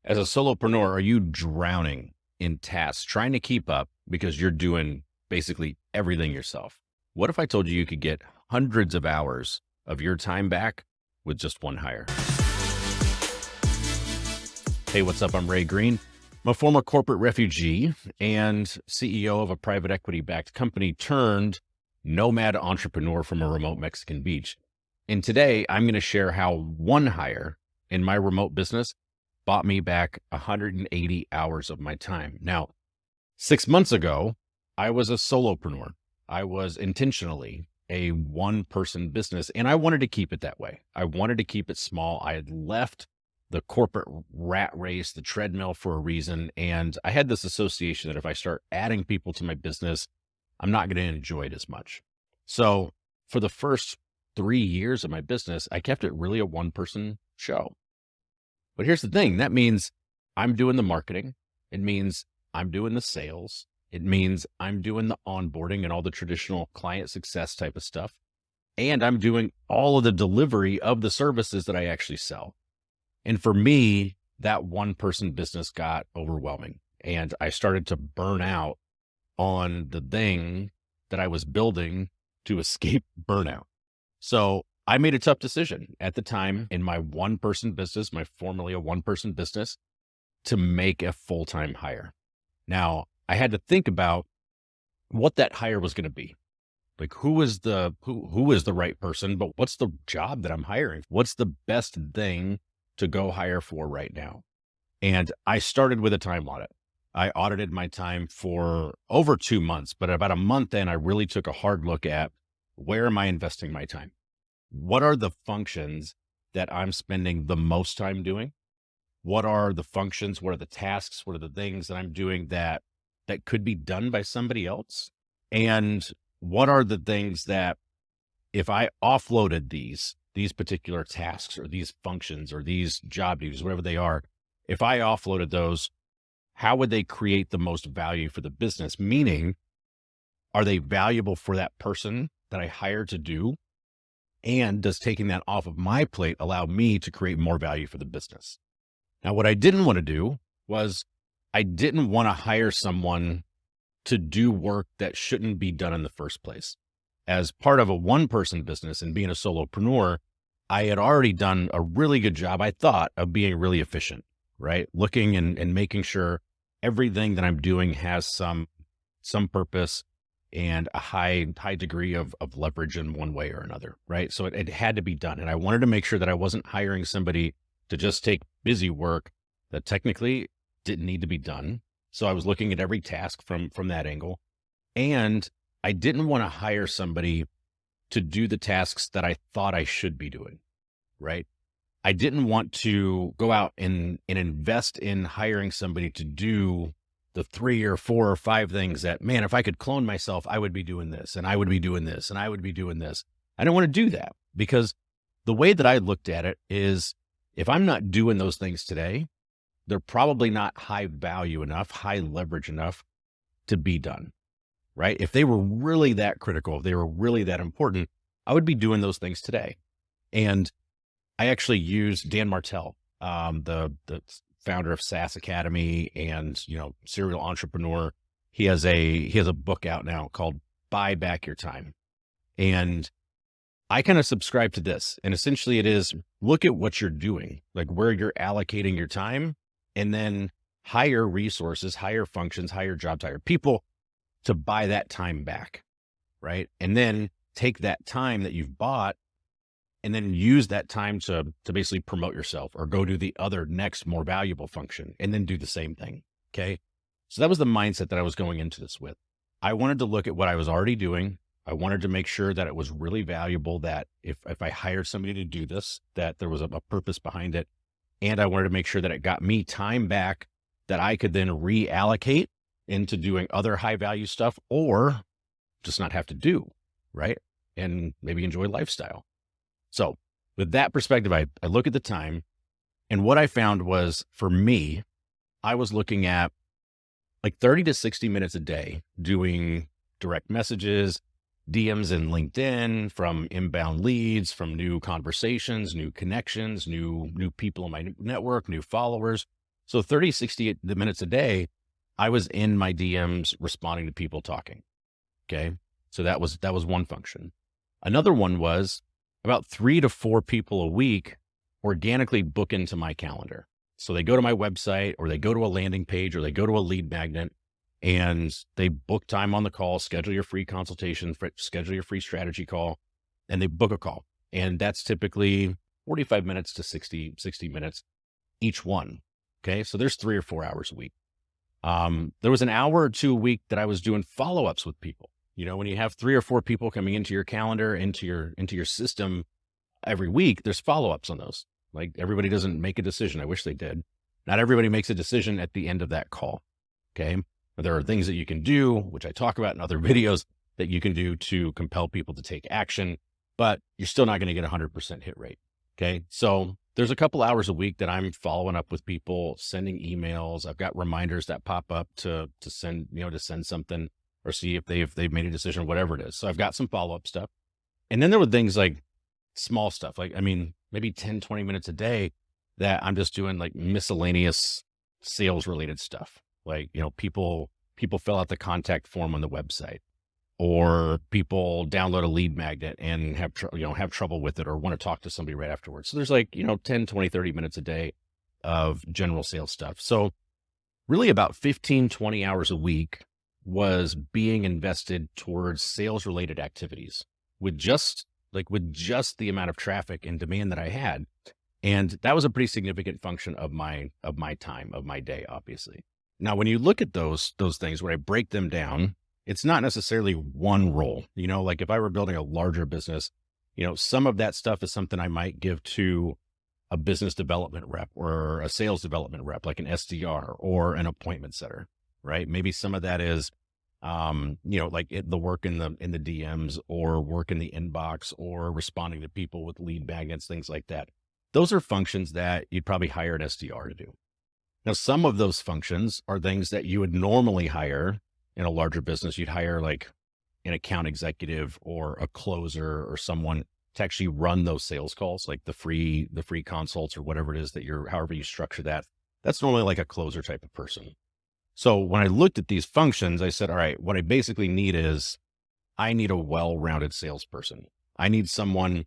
As a solopreneur, are you drowning in tasks, trying to keep up because you're doing basically everything yourself? What if I told you you could get hundreds of hours of your time back with just one hire? Hey, what's up? I'm Ray Green. I'm a former corporate refugee and CEO of a private equity backed company turned nomad entrepreneur from a remote Mexican beach. And today I'm going to share how one hire in my remote business bought me back 180 hours of my time. Now, 6 months ago, I was a solopreneur. I was intentionally a one-person business, and I wanted to keep it that way. I wanted to keep it small. I had left the corporate rat race, the treadmill for a reason, and I had this association that if I start adding people to my business, I'm not going to enjoy it as much. So for the first 3 years of my business, I kept it really a one-person show. But here's the thing. That means I'm doing the marketing. It means I'm doing the sales. It means I'm doing the onboarding and all the traditional client success type of stuff. And I'm doing all of the delivery of the services that I actually sell. And for me, that one person business got overwhelming. And I started to burn out on the thing that I was building to escape burnout. So I made a tough decision at the time in my one person business, my formerly a one person business, to make a full-time hire. Now I had to think about what that hire was going to be. Like who is the right person, but what's the job that I'm hiring? What's the best thing to go hire for right now? And I started with a time audit. I audited my time for over 2 months, but about a month in, I really took a hard look at where am I investing my time? What are the functions that I'm spending the most time doing? What are the functions? What are the tasks? What are the things that I'm doing that could be done by somebody else? And what are the things that if I offloaded these particular tasks or these functions or these job duties, whatever they are, if I offloaded those, how would they create the most value for the business? Meaning, are they valuable for that person that I hired to do? And does taking that off of my plate allow me to create more value for the business? Now, what I didn't want to do was I didn't want to hire someone to do work that shouldn't be done in the first place. As part of a one-person business and being a solopreneur, I had already done a really good job, I thought, of being really efficient, right? Looking and making sure everything that I'm doing has some purpose and a high degree of leverage in one way or another, right? So it had to be done. And I wanted to make sure that I wasn't hiring somebody to just take busy work that technically didn't need to be done. So I was looking at every task from that angle. And I didn't want to hire somebody to do the tasks that I thought I should be doing, right? I didn't want to go out and invest in hiring somebody to do the 3 or 4 or 5 things that, man, if I could clone myself, I would be doing this and I would be doing this and I would be doing this. I don't want to do that because the way that I looked at it is if I'm not doing those things today, they're probably not high value enough, high leverage enough to be done, right? If they were really that critical, if they were really that important, I would be doing those things today. And I actually used Dan Martell, the founder of SaaS Academy and, serial entrepreneur. He has a book out now called Buy Back Your Time. And I kind of subscribe to this. And essentially it is look at what you're doing, like where you're allocating your time, and then hire resources, hire functions, hire jobs, hire people to buy that time back. Right. And then take that time that you've bought and then use that time to basically promote yourself or go do the other next more valuable function and then do the same thing. Okay. So that was the mindset that I was going into this with. I wanted to look at what I was already doing. I wanted to make sure that it was really valuable, that if I hired somebody to do this, that there was a purpose behind it. And I wanted to make sure that it got me time back that I could then reallocate into doing other high value stuff or just not have to do, right? And maybe enjoy lifestyle. So with that perspective, I look at the time, and what I found was for me, I was looking at like 30 to 60 minutes a day doing direct messages, DMs in LinkedIn, from inbound leads, from new conversations, new connections, new people in my network, new followers. So 30, 60 minutes a day, I was in my DMs responding to people talking. Okay. So that was one function. Another one was about 3 to 4 people a week organically book into my calendar. So they go to my website or they go to a landing page or they go to a lead magnet and they book time on the call, schedule your free consultation, schedule your free strategy call, and they book a call. And that's typically 45 minutes to 60 minutes each one. Okay. So there's 3 or 4 hours a week. There was an hour or two a week that I was doing follow-ups with people. When you have 3 or 4 people coming into your calendar, into your system every week, there's follow-ups on those. Like everybody doesn't make a decision. I wish they did. Not everybody makes a decision at the end of that call. Okay. There are things that you can do, which I talk about in other videos, that you can do to compel people to take action, but you're still not going to get 100% hit rate. Okay. So there's a couple hours a week that I'm following up with people, sending emails. I've got reminders that pop up to send, to send something or see if they've made a decision, whatever it is. So I've got some follow-up stuff. And then there were things like small stuff, like, maybe 10, 20 minutes a day that I'm just doing like miscellaneous sales related stuff. Like, people fill out the contact form on the website, or people download a lead magnet and have trouble with it or want to talk to somebody right afterwards. So there's like, 10, 20, 30 minutes a day of general sales stuff. So really about 15, 20 hours a week was being invested towards sales related activities with just the amount of traffic and demand that I had. And that was a pretty significant function of my time, of my day, obviously. Now, when you look at those things, when I break them down, it's not necessarily one role. Like if I were building a larger business, some of that stuff is something I might give to a business development rep or a sales development rep, like an SDR or an appointment setter, right? Maybe some of that is, like the work in the DMs or work in the inbox or responding to people with lead magnets, things like that. Those are functions that you'd probably hire an SDR to do. Now, some of those functions are things that you would normally hire in a larger business. You'd hire like an account executive or a closer or someone to actually run those sales calls, like the free consults or whatever it is however you structure that. That's normally like a closer type of person. So when I looked at these functions, I said, all right, what I basically need is I need a well-rounded salesperson. I need someone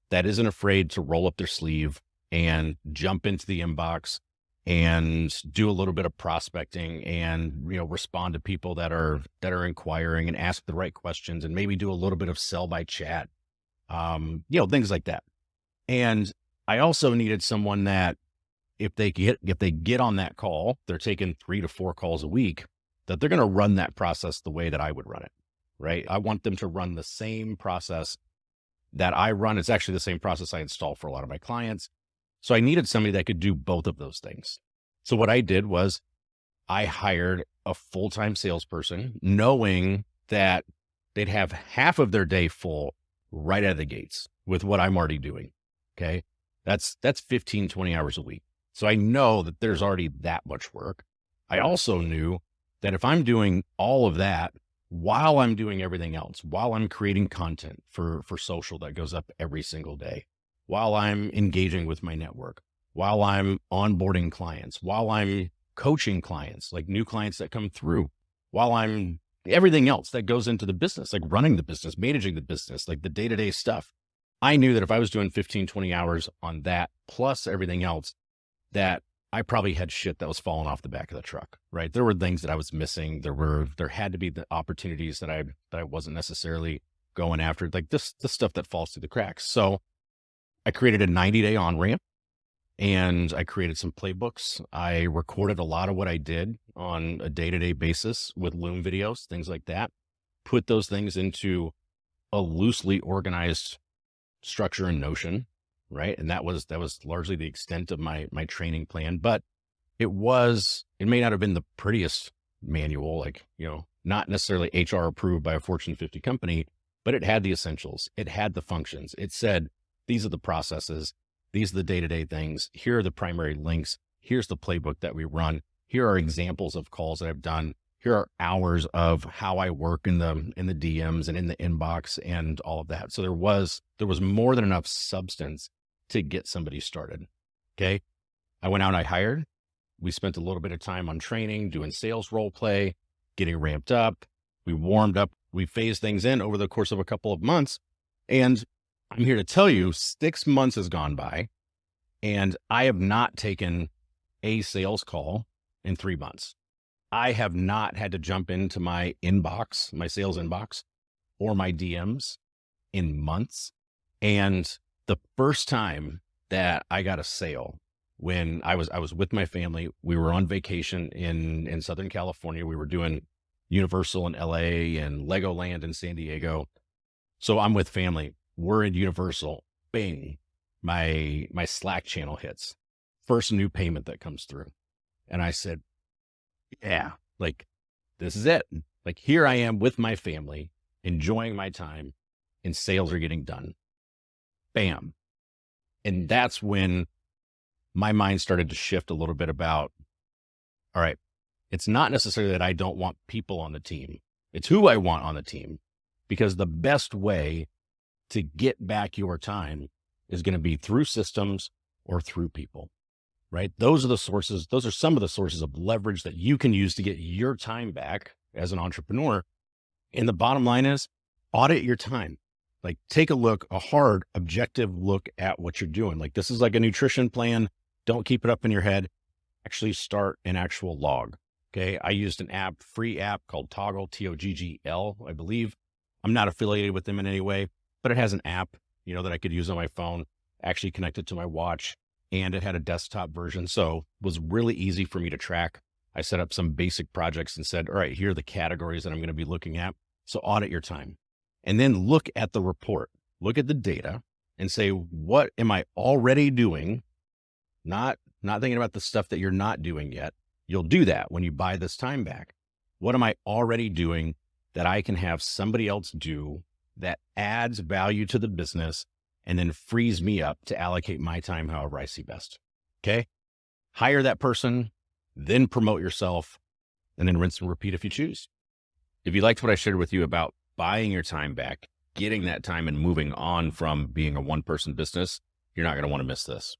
that isn't afraid to roll up their sleeve and jump into the inbox and do a little bit of prospecting and, respond to people that are inquiring and ask the right questions and maybe do a little bit of sell by chat, things like that. And I also needed someone that if they get on that call, they're taking 3 to 4 calls a week, that they're going to run that process the way that I would run it, right? I want them to run the same process that I run. It's actually the same process I install for a lot of my clients. So I needed somebody that could do both of those things. So what I did was I hired a full-time salesperson, knowing that they'd have half of their day full right out of the gates with what I'm already doing. Okay. That's 15, 20 hours a week. So I know that there's already that much work. I also knew that if I'm doing all of that while I'm doing everything else, while I'm creating content for social that goes up every single day, while I'm engaging with my network, while I'm onboarding clients, while I'm coaching clients, like new clients that come through, while I'm everything else that goes into the business, like running the business, managing the business, like the day-to-day stuff. I knew that if I was doing 15, 20 hours on that, plus everything else, that I probably had shit that was falling off the back of the truck, right? There were things that I was missing. There had to be the opportunities that I wasn't necessarily going after, like the stuff that falls through the cracks. So I created a 90-day on-ramp and I created some playbooks. I recorded a lot of what I did on a day-to-day basis with Loom videos, things like that, put those things into a loosely organized structure in Notion, right? And that was largely the extent of my training plan, but it may not have been the prettiest manual, like, not necessarily HR approved by a Fortune 50 company, but it had the essentials. It had the functions. It said, these are the processes. These are the day-to-day things. Here are the primary links. Here's the playbook that we run. Here are examples of calls that I've done. Here are hours of how I work in the DMs and in the inbox and all of that. So there was more than enough substance to get somebody started. Okay. I went out and I hired We spent a little bit of time on training, doing sales role play, getting ramped up. We warmed up. We phased things in over the course of a couple of months. And I'm here to tell you, 6 months has gone by and I have not taken a sales call in 3 months. I have not had to jump into my inbox, my sales inbox, or my DMs in months. And the first time that I got a sale, when I was with my family, we were on vacation in Southern California. We were doing Universal in LA and Legoland in San Diego. So I'm with family. We're in Universal. Bing, my Slack channel hits. First new payment that comes through. And I said, yeah, like this is it. Like here I am with my family, enjoying my time, and sales are getting done. Bam. And that's when my mind started to shift a little bit about, all right, it's not necessarily that I don't want people on the team. It's who I want on the team, because the best way to get back your time is going to be through systems or through people, right? Those are the sources. Those are some of the sources of leverage that you can use to get your time back as an entrepreneur. And the bottom line is audit your time. Like take a look, a hard, objective look at what you're doing. Like this is like a nutrition plan. Don't keep it up in your head. Actually start an actual log. Okay. I used an app, free app called Toggle, Toggl, I believe. I'm not affiliated with them in any way, but it has an app, that I could use on my phone, actually connected to my watch, and it had a desktop version. So it was really easy for me to track. I set up some basic projects and said, all right, here are the categories that I'm going to be looking at. So audit your time and then look at the report, look at the data and say, what am I already doing? Not thinking about the stuff that you're not doing yet. You'll do that when you buy this time back. What am I already doing that I can have somebody else do that adds value to the business and then frees me up to allocate my time however I see best? Okay. Hire that person, then promote yourself, and then rinse and repeat if you choose. If you liked what I shared with you about buying your time back, getting that time and moving on from being a one-person business, you're not going to want to miss this.